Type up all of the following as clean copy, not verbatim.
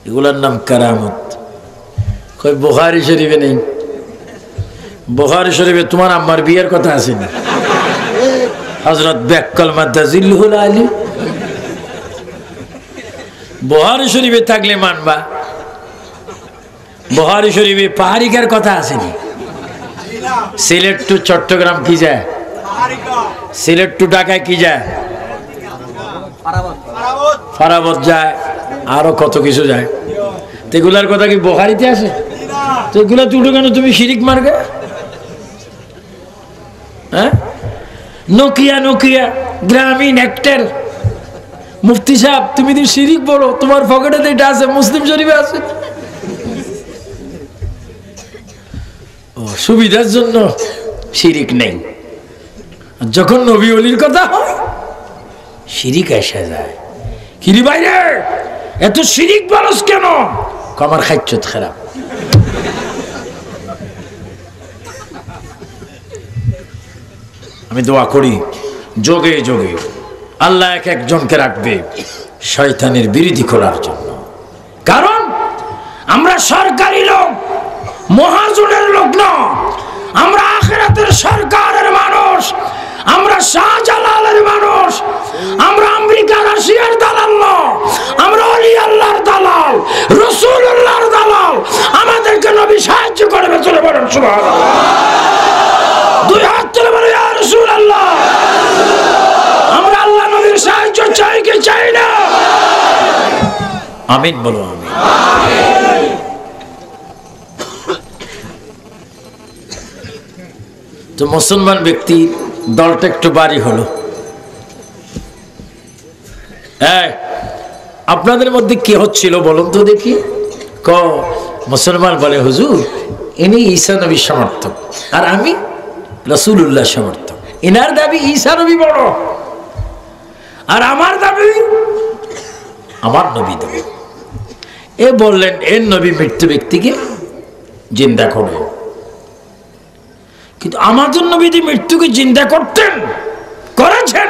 এগুলোর নাম কারামত। কই বুখারী শরীফে নেই? বুখারী শরীফে তোমার আম্মার বিয়ের কথা আছে না? হযরত বেক্কল মাদ্দাজিল্লুহুল আলী। বুখারী শরীফে থাকলে মানবা। বুখারী শরীফে পাহাড়িকার কথা আসেনি? সিলেট টু চট্টগ্রাম কি যায়? সিলেট টু ঢাকায় কি যায়? ফারাবত যায়, আরো কত কিছু যায়। এগুলার কথা কি বুখারীতে আছে? তো এগুলা তুলো কেন তুমি শিরিক মার্গে? হ্যাঁ, নোকিয়া নোকিয়া গ্রামীণ এক্টেল। মুফতি সাহেব তুমি যদি শিরিক বলো, তোমার পকেটে এটা আছে, মুসলিম শরীফে আছে। ও সুবিধার জন্য শিরিক নেই। যখন নবী ওলির কথা হয় শিরিক এসে যায়। কিরি বাইরে এত শিরিক বলস কেন? আমার খাইচ্ছত খারাপ। আমি দোয়া করি যোগে যোগে আল্লাহ এক একজনকে রাখবে শয়তানের বিরোধী করার জন্য। কারণ আমরা সরকারি লোক, মহাজনের লোক না, আমরা আখিরাতের সরকারের মানুষ, আমরা শাহজালালের মানুষ, আমরা আমেরিকা রাশিয়ার দালাল না, আমরা ওলি আল্লাহর দালাল, রাসূলুল্লাহর দালাল। আমাদেরকে নবী সাহায্য করবে। চলে বলেন সুবহানাল্লাহ। দুই হাত তুলে বলে ইয়া রাসূলুল্লাহ। আমরা আল্লাহ নবীর সাহায্য চাই কি চাই না? আমিন বলো আমিন। তো মুসলমান ব্যক্তি দলটা একটু বাড়ি হলো। আপনাদের মধ্যে কি হচ্ছিল বলুন তো দেখি? মুসলমান বলে হুজুর ইনি ঈসা নবীর সমর্থক আর আমি রাসূলুল্লাহ সমর্থক। ইনার দাবি ঈসা নবী বড় আর আমার দাবি আমার নবী দাবি। এ বললেন এর নবী মৃত্যু ব্যক্তিকে জিন্দা করে, কিন্তু আমাদের নবী যে মৃত্যুকে জিন্দা করতেন করেছেন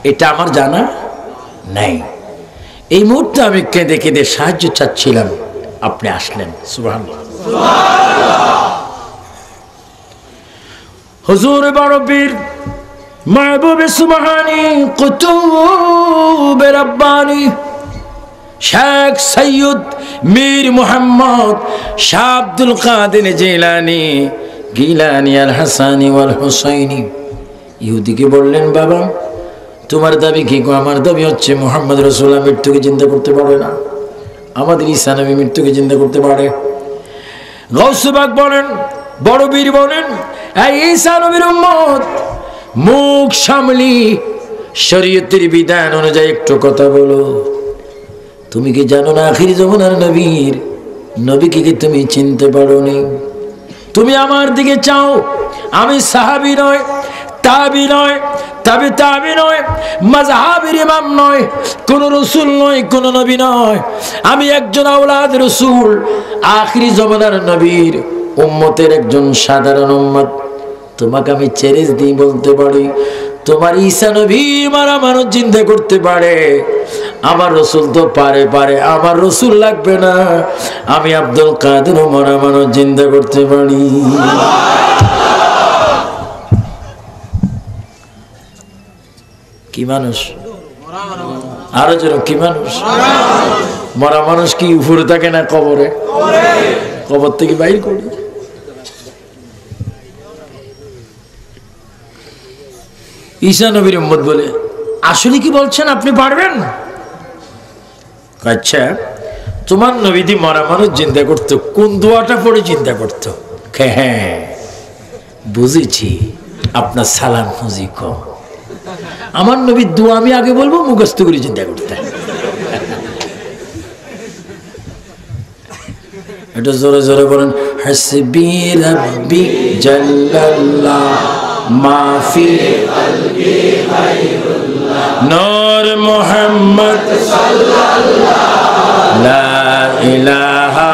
এটা আমার জানা নাই। এই মুহূর্তে আমি কেঁদে কেঁদে সাহায্য চাচ্ছিলাম, আপনি আসলেন। সুবহানাল্লাহ। হুজুর বড় পীর মাহবুবে সুবহানী কুতুবে রব্বানী শেখ সৈয়দ মীর মুহাম্মদ শাহ আব্দুল কাদের জিলানী গিলানী আল হাসানী ওয়াল হুসাইনী ইহুদিকে বললেন, বাবা তোমার দাবি কি? আমার দাবি হচ্ছে মুহাম্মদ রাসূলুল্লাহ মৃত্যুকে চিন্তা করতে পারে না, আমাদের ঈসা নবী মৃত্যুকে চিন্তা করতে পারে। গাউসে পাক বলেন, বড় বীর বলেন, এই ঈসা নবীর উম্মত মুখ সামলি শরীয়তের বিধান অনুযায়ী একটু কথা বলো। তুমি কি জানো না আখির জামানার নবীকে কি তুমি চিনতে পারোনি? তুমি আমার দিকে চাও, আমি সাহাবী নয়, তাবি নয়, তাবি নয়, মাযহাবের ইমাম নয়, কোন রাসূল নয়, কোন নবী নয়, আমি একজন আওলাদ রাসূল, আখিরি জামানার নবীর উম্মতের একজন সাধারণ উম্মত। তোমাকে আমি চ্যালেঞ্জ দিয়ে বলতে পারি, তোমার ঈসা নবী মারা মানুষ চিন্তা করতে পারে, আমার রাসূল তো পারে, আমার রাসূল লাগবে না, আমি আব্দুল কাদের মারা মানুষ চিন্তা করতে পারি। কি মানুষ? আরো জোরে কি মানুষ? মরা মানুষ কি উপরে থাকে না কবরে? কবর থেকে বাইর করি। ঈসা নবীর উম্মত বলে, আসলে কি বলছেন আপনি পারবেন? আচ্ছা তোমার নবী দি মরা মানুষ চিন্তা করতো, কোন দোয়াটা পড়ে চিন্তা করতো? হ্যাঁ বুঝেছি, আপনার সালাম ফুজি কম। আমার নবীর দোয়া আমি আগে বলবো, মুখস্থ করে চিন্তা করতে। এটা জোরে জোরে বলেন, হাসবি রাব্বি জাল্লাল্লাহ মাফি কলবি গায়রুল্লাহ নূর মুহাম্মদ সাল্লাল্লাহু লা ইলাহা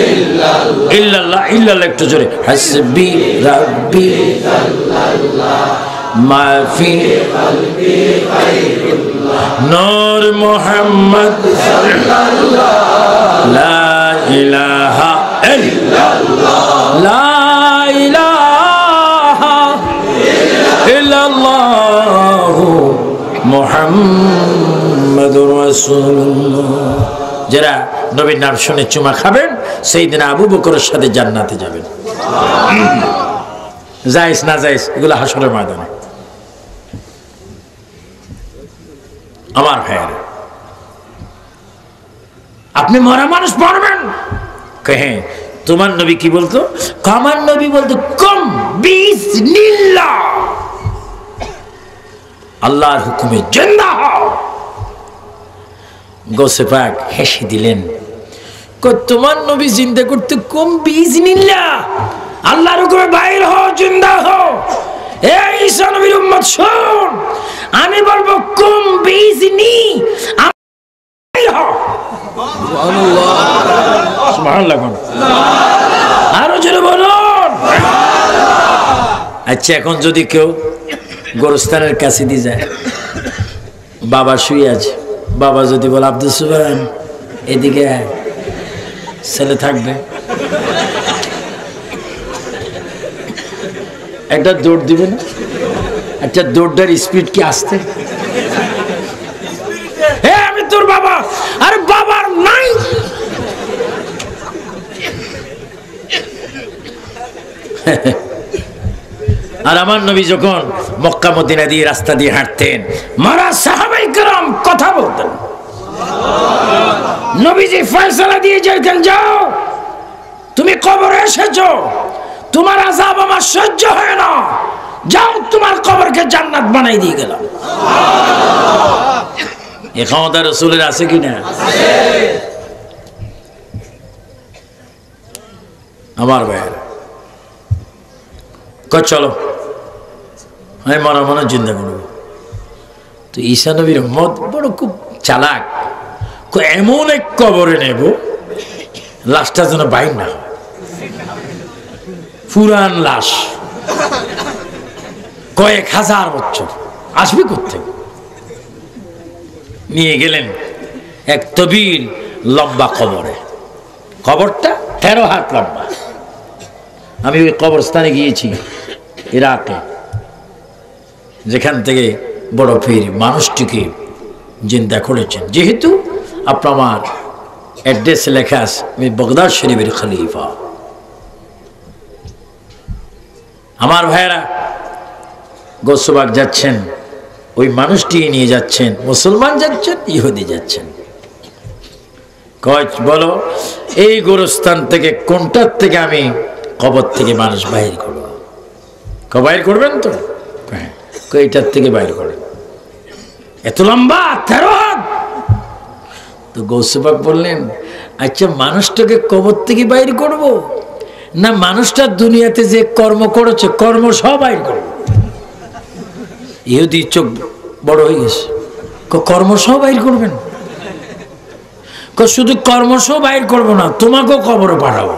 ইল্লাল্লাহ। ইল্লাল্লাহ একটু জোরে, হাসবি রাব্বি জাল্লাল্লাহ মাফি কলবি খায়রুল্লাহ নূর মুহাম্মদ সাল্লাল্লাহ লা ইলাহা ইল্লাল্লাহ লা ইলাহা ইল্লাল্লাহ মুহাম্মাদুর রাসূলুল্লাহ। যারা নবীর নাম শুনে চুমা খাবেন সাইয়েদনা আবু বকরের সাথে জান্নাতে যাবেন। জায়েজ না জায়েজ এগুলো হাসরের ময়দানে। আমার ভাইয়েরা, আপনি মরা মানুষ পড়বেন কে? তোমার নবী কি বলতো? আমার নবী বলতো কুম বিইজনিল্লাহ, আল্লাহর হুকুমে জিন্দা হও। গোসে পাক হেসে দিলেন, তোমার নবী জিন্দা করতে কুম বিইজনিল্লাহ, আল্লাহর হুকুমে বাইর হও, জিন্দা হও। এই ঈসা নবীর উম্মত শুন, আমি বলবো কুম বিইজনি, বাইর হও। সুবহানাল্লাহ সুবহানাল্লাহ, আরো জোরে বলুন। আচ্ছা, এখন যদি কেউ গোরস্থানের কাছে দিয়ে যায়, বাবা শুয়ে আছে, বাবা যদি বলে আব্দুল সুবহান এদিকে আয়, ছেলে থাকবে? একটা দৌড় দিবে না? একটা দৌড়টার স্পিড কি আসতে? আমি তোর বাবা, আরে বাবার নাই। আর আমার নবী যখন মক্কা মদিনা দিয়ে রাস্তা দিয়ে হাঁটতেন, মারা সাহাবায়ে কেরাম কথা বলতেন, নবীজি ফয়সালা দিয়ে যেতেন, যাও তুমি কবরে এসেছো, তোমার আযাব আমার সহ্য হয় না, যাও তোমার কবরকে জান্নাত বানাই দিয়ে গেলাম। এ ক্ষমতা রাসূলের আছে কিনা? আমার ভাইয়েরা, চলো আমি মরা মনে জিন্দা করবো। তো ঈসা নবীর উম্মত বড় খুব চালাক, এমন এক কবরে নেব লাশটা যেন বাইর না হয়, পুরান লাশ, কয়েক হাজার বছর আসবে করতে। নিয়ে গেলেন এক তবিল লম্বা কবরে, কবরটা 13 হাত লম্বা। আমি ওই কবরস্থানে গিয়েছি ইরাকে, যেখান থেকে বড় পীর মানুষটিকে জিন্দা করেছেন। যেহেতু আপনার আমার অ্যাড্রেস লেখা আছে, আমি বাগদাদ শরীফের খলিফা। আমার ভাইয়েরা, গোসবাগ যাচ্ছেন, ওই মানুষটি নিয়ে যাচ্ছেন, মুসলমান যাচ্ছেন, ইহুদি যাচ্ছেন। কয় বলো এই গোরস্থান থেকে কোনটার থেকে আমি কবর থেকে মানুষ বাহির করবো? বাইর করবেন তো? হ্যাঁ, এইটার থেকে বাইর করেন। এত লম্বা 13 হাত। তো গৌসবাগ বললেন, আচ্ছা মানুষটাকে কবর থেকে বাইর করব না মানুষটা দুনিয়াতে যে কর্ম করেছে কর্ম সব বাইর করবো? ইহুদি চোখ বড় হয়ে গেছে, কর্ম সব বাইর করবেন? শুধু কর্ম সব বাইর করবো না, তোমাকেও কবরে পাঠাবো।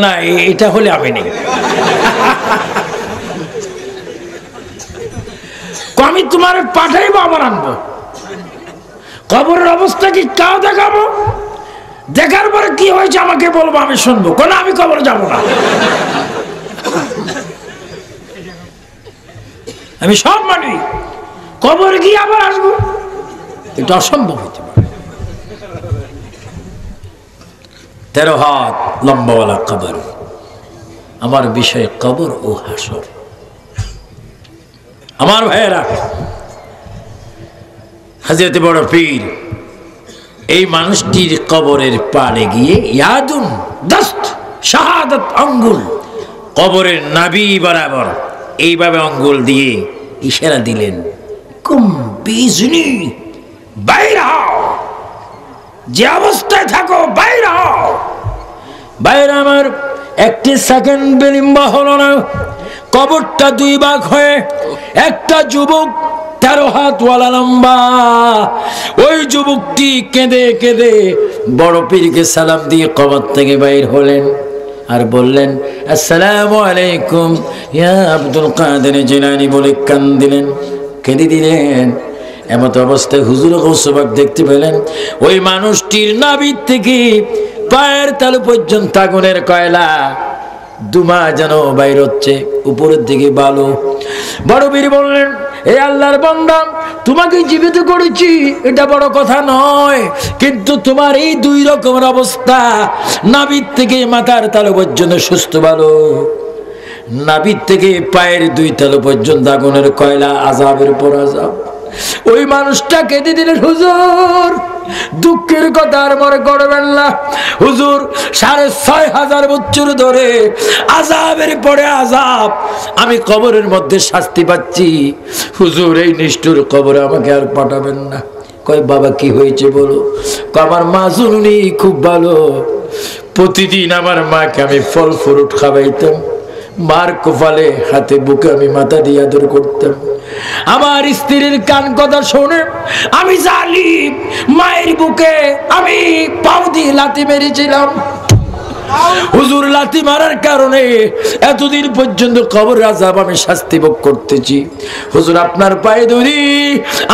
না, এটা হলে আমি নেই। আমি তোমার পাঠাইবো, আবার আনবো। কবরের অবস্থা কি কাউ দেখাবো, দেখার পরে কি হয়েছে আমাকে বলবো, আমি শুনবো। না, আমি কবরে যাবো না, আমি সব মানি। কবরে গিয়ে আবার আসবো, এটা অসম্ভব হতে পারে। 13 হাত লম্বাওয়ালা কবর। আমার বিষয় কবর ও হাসর। আমার ভাইয়েরা, হযরত বড় পীর এই মানুষটির কবরের পাড়ে গিয়ে ইয়াদুন দস্ত শাহাদাত আঙ্গুল কবরের নাভি বরাবর এইভাবে আঙ্গুল দিয়ে ইশারা দিলেন, কুম বিইজনি, বাইর হও, যে অবস্থায় থাকো বাইর হও। বাইরে আমার একটি সেকেন্ড বিলম্ব হলো না, কবরটা 2 ভাগ হয়ে একটা যুবক 13 হাতওয়ালা লম্বা, ওই যুবকটি কেঁদে কেঁদে বড় পীরকে সালাম দিয়ে কবর থেকে বাইর হলেন। আর বললেন আসসালামু আলাইকুম ইয়া আব্দুল কাদের জিলানী বলে কান দিলেন, কেঁদে দিলেন। এমত অবস্থায় হুজুর গৌসবাক দেখতে পেলেন ওই মানুষটির নাভির থেকে পায়ের তালু পর্যন্ত আগুনের কয়লা, দুমা যেন বাইর হচ্ছে, উপরের দিকে বালু। বড় বীর বললেন, এ আল্লাহর বান্দা, তোমাকে জীবিত করেছি এটা বড় কথা নয়, কিন্তু তোমার এই দুই রকমের অবস্থা, নাভির থেকে মাথার তালু পর্যন্ত সুস্থ বালু, নাভির থেকে পায়ের দুই তালু পর্যন্ত আগুনের কয়লা, আযাবের পর আযাব। ওই মানুষটা কেঁদে দিলেন, হুজুর দুঃখের কথা আর মনে করবেন না হুজুর, 6500 বছর ধরে আযাবের পরে আযাব, আমি কবরের মধ্যে শাস্তি পাচ্ছি, হুজুর এই নিষ্ঠুর কবরে আমাকে আর পাঠাবেন না। কয় বাবা কি হয়েছে বলো? আমার মা জননী খুব ভালো, প্রতিদিন আমার মাকে আমি ফল ফ্রুট খাওয়াইতাম, মার কপালে হাতে বুকে আমি মাথা দিয়ে আদর করতাম, আমার স্ত্রীর কান কথা শুনে আমি জালিম মায়ের বুকে আমি পাও দিয়ে লাথি মেরেছিলাম। হুজুর লাথি মারার কারণে এতদিন পর্যন্ত কবরের আযাব আমি শাস্তি ভোগ করতেছি, হুজুর আপনার পায়ে ধরি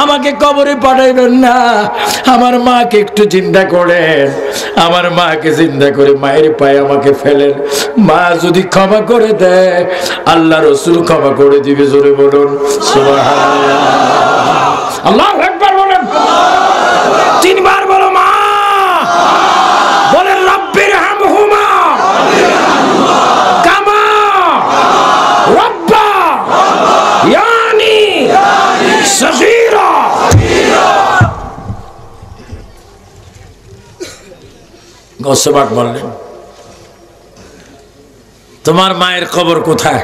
আমাকে কবরে পাঠাইবেন না, আমার মাকে একটু চিন্তা করেন, আমার মাকে চিন্তা করে মায়ের পায়ে আমাকে ফেলেন, মা যদি ক্ষমা করে দেয় আল্লাহ রাসূল ক্ষমা করে দিবে। জোরে বলুন সুবহানাল্লাহ, আল্লাহু আকবার বলেন, তিনবার বলো মা, বলেন রব্বির হামহুমা কামা রব্বা ইয়ানি সগীরা। গৌসবাক বললেন, তোমার মায়ের কবর কোথায়?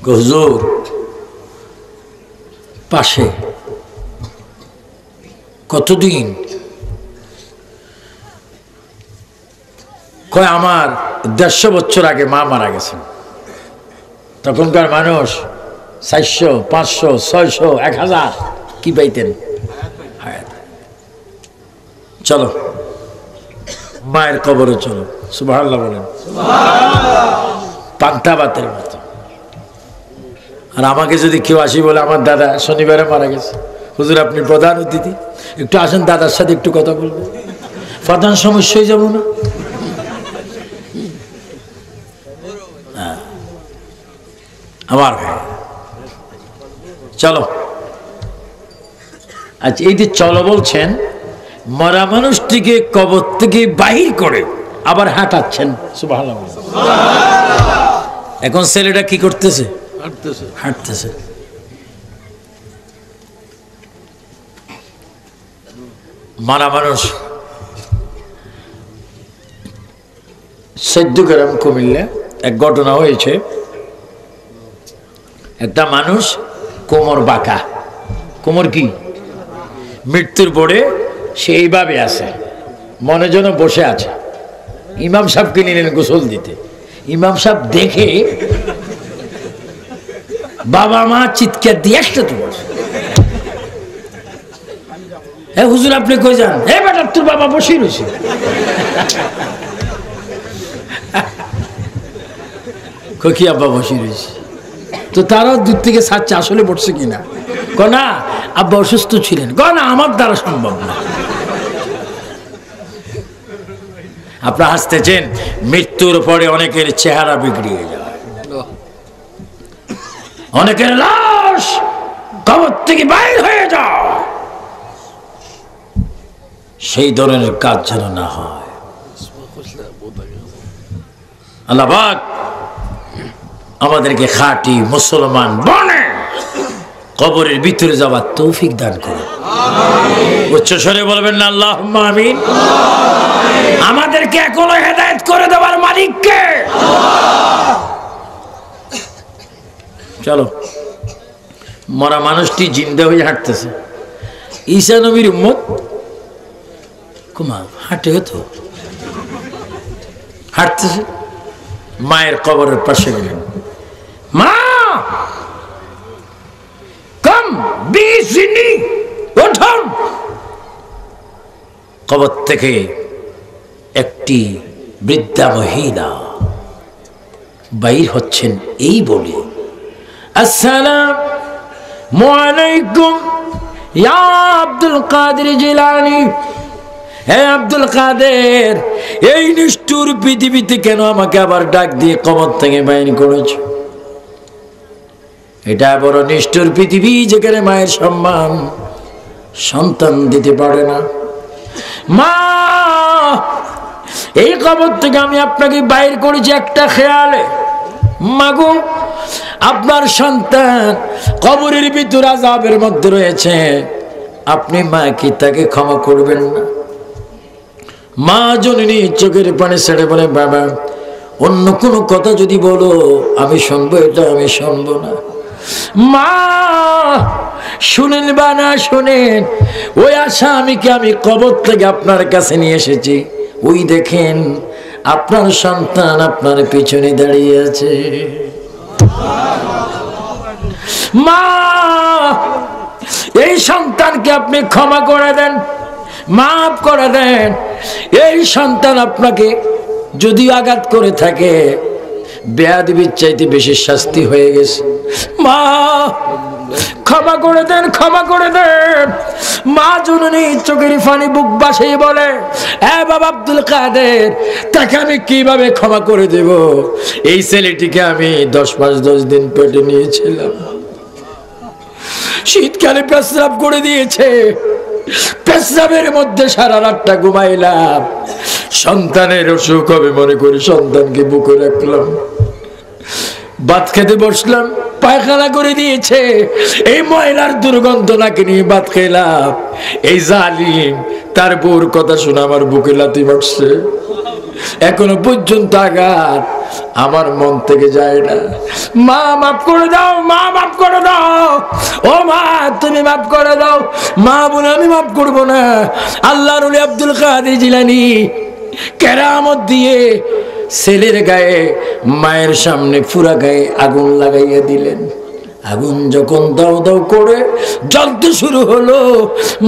হুজুর পাশে। কতদিন? কয় আমার 150 বছর আগে মা মারা গেছেন। তখনকার মানুষ 400, 500, 600, 1000 কি পাইতেন? চলো মায়ের কবরে চলো, সুবহানাল্লাহ বলেন, পান্তা ভাতের মতো। আর আমাকে যদি কেউ আসি বলে আমার দাদা শনিবারে মারা গেছে, হুজুর আপনি প্রধান অতিথি, একটু আসেন দাদার সাথে একটু কথা বলবো, প্রধান সমস্যা হয়ে যাবো না? আমার ভাই চলো। আচ্ছা এই যে চলো বলছেন, মরা মানুষটিকে কবর থেকে বাহির করে আবার হাঁটাচ্ছেন, সুবহানাল্লাহ। এখন ছেলেটা কি করতেছে? হাঁটতেছে। মারা মানুষ 14 গ্রাম কুমিল্লা এক ঘটনা হয়েছে। একটা মানুষ কোমর বাঁকা, কোমর কি মৃত্যুর পরে সে এইভাবে আছে, মনে যেন বসে আছে। ইমাম সাহেবকে নিলেন গোসল দিতে, ইমাম সাহেব দেখে বাবা মা চিৎকার দিয়ে একটা তো হ্যাঁ হুজুর আপনি কই যান? হে বেটা তোর বাবা বসেই রয়েছে। কি আব্বা বসে রয়েছে? তো তারাও দূর থেকে ছাড়ছে আসলে পড়ছে কিনা। না আব্বা অসুস্থ ছিলেন। না আমার দ্বারা সম্ভব না। আপনারা হাসতেছেন, মৃত্যুর পরে অনেকের চেহারা বিগড়িয়ে যায়, অনেকের লাশ কবর থেকে বাইর হয়ে যায়। সেই ধরনের কাজ যেন না হয়। আল্লাহ পাক আমাদেরকে খাঁটি মুসলমান বনে কবরের ভিতরে যাওয়ার তৌফিক দান করুন। উচ্চ স্বরে বলবেন না আল্লাহুম্মা আমিন। আমাদেরকে এখনো হেদায়েত করে দেওয়ার মালিক কে? চলো, মরা মানুষটি জিন্দা হয়ে হাঁটতেছে। ঈসা নবীর উম্মত কুমা হাঁটে হতো, হাঁটতেছে, মায়ের কবরের পাশে গেলেন। মা কম বিসিনি উঠুন। কবর থেকে একটি বৃদ্ধা মহিলা বাইর হচ্ছেন এই বলে, আসসালামু আলাইকুম ইয়া আব্দুল কাদের জিলানী। হে আব্দুল কাদের, এই নিষ্ঠুর পৃথিবীতে কেন আমাকে আবার ডাক দিয়ে কবর থেকে বাইর করেছ? এটা বড় নিষ্ঠুর পৃথিবী যেখানে মায়ের সম্মান সন্তান দিতে পারে না। মা, এই কবর থেকে আমি আপনাকে বাইর করেছি একটা খেয়ালে। মাগো, আপনার সন্তান কবরের ভিতর আযাবের মধ্যে রয়েছে, আপনি মা কি তাকে ক্ষমা করবেন না? মা জননী চোখের পানি ছেড়ে বলে, বাবা অন্য কোনো কথা যদি বলো আমি শুনবো, এটা আমি শুনবো না। মা শুনেন বা না শুনেন, ওই আসামিকে আমি কবর থেকে আপনার কাছে নিয়ে এসেছি। ওই দেখেন আপনার সন্তান আপনার পিছনে দাঁড়িয়ে আছে। মা, এই সন্তানকে আপনি ক্ষমা করে দেন, মাফ করে দেন। এই সন্তান আপনাকে যদি আঘাত করে থাকে, বেয়াদবির চাইতে বেশি শাস্তি হয়ে গেছে। মা ক্ষমা করে দেন, ক্ষমা করে দেন। মা জননী চোখের পানি বুক বাসিয়ে বলে, হ্যাঁ বাবা আব্দুল কাদের, তাকে আমি কিভাবে ক্ষমা করে দেব? এই ছেলেটিকে আমি 10 মাস 10 দিন পেটে নিয়েছিলাম, শীতকালে পেশাব করে দিয়েছে, পেশাবের মধ্যে সারা রাতটা ঘুমাইলাম। সন্তানের অসুখ হবে মনে করি সন্তানকে বুকে রাখলাম, ভাত খেতে বসলাম, পায়খানা করে দিয়েছে, এই ময়লার দুর্গন্ধ নাকি নিয়ে ভাত খেলাম। এই জালিম তার বউর কথা শুনে আমার বুকে লাথি মারছে, এখনো পর্যন্ত আঘাত আমার মন থেকে যায় না। মা মাফ করে দাও, মা মাফ করে দাও, ও মা তুমি মাফ করে দাও। মা বলে, আমি মাফ করবো না। আল্লাহর ওলি আব্দুল কাদের জিলানী কেরামত দিয়ে ছেলের গায়ে, মায়ের সামনে পুরা গায়ে আগুন লাগাইয়া দিলেন। আগুন যখন দাও দাও করে জ্বলতে শুরু হলো,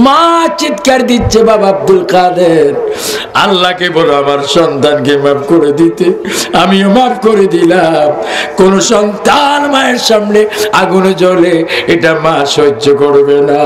মা চিৎকার দিচ্ছে, বাবা আব্দুল কাদের, আল্লাহকে বলো আমার সন্তানকে মাফ করে দিতে। আমিও মাফ করে দিলাম। কোন সন্তান মায়ের সামনে আগুনে জ্বলে এটা মা সহ্য করবে না।